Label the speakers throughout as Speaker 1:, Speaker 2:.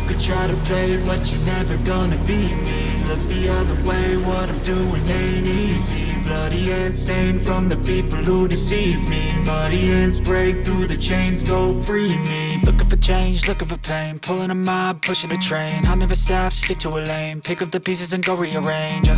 Speaker 1: could try to play, but you're never gonna beat me. Look the other way, what I'm doing ain't easy. Bloody hands stained from the people who deceive me. Muddy hands break through the chains, go free me. Looking for change, looking for pain, pulling a mob, pushing a train. I'll never stop, stick to a lane, pick up the pieces and go rearrange.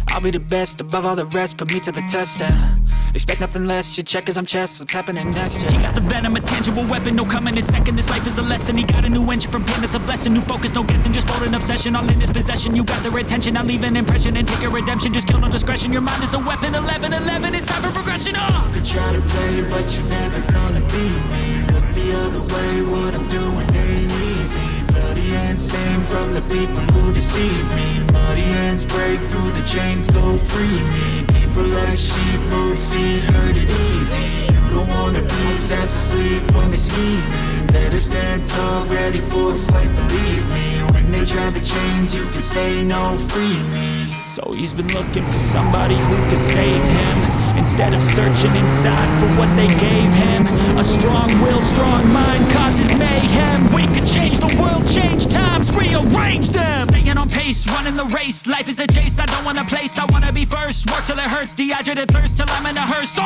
Speaker 1: I'll be the best above all the rest, put me to the test and expect nothing less. Your check as I'm chess, what's happening next? He got the venom, a tangible weapon, no coming in second. This life is a lesson. He got a new engine from pain, that's a blessing. New focus, no guessing, just bold and obsession. All in his possession, you got their attention. I'll leave an impression and take a redemption. Just kill no discretion. Your mind is a weapon. 11-11, it's time for progression. You could try to play, but you're never gonna beat me. Look the other way, what I'm doing ain't easy. Bloody hands stained from the people who deceive me. Muddy hands break through the chains, go free me. People like sheep move feet, hurt it easy. You don't wanna be fast asleep when they're scheming. Better stand tall, ready for a fight, believe me. When they try the chains, you can say no, free me. So he's been looking for somebody who could save him, instead of searching inside for what they gave him. A strong will, strong mind causes mayhem. We could change the world, change times, rearrange them. Staying on pace, running the race. Life is a chase, I don't want a place. I wanna be first, work till it hurts. Dehydrated thirst till I'm in a hearse.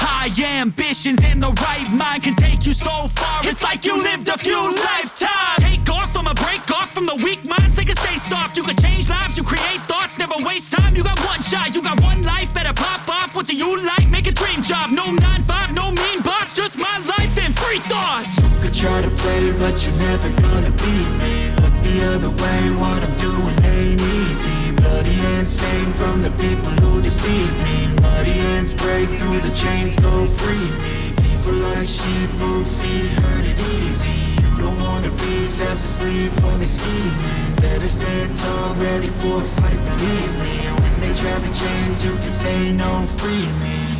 Speaker 1: High ambitions and the right mind can take you so far. It's like you lived a few lifetimes. Take off, I'ma break off from the weak minds. They can stay soft, you can change lives, you create thoughts. Never waste time, you got one shot, you got one life. Better pop off, what do you like? Make a dream job, no 9-5, no mean boss. Just my life and free thoughts. You could try to play, but you're never gonna beat me. Look the other way, what I'm doing ain't easy. Bloody hands stained from the people who deceive me. Muddy hands break through the chains, go free me. People like sheep move feet, hurt it easy. You don't wanna be fast asleep when they're scheming. Better stand tall, ready for a fight, believe me. When they try the chains, you can say no, free me.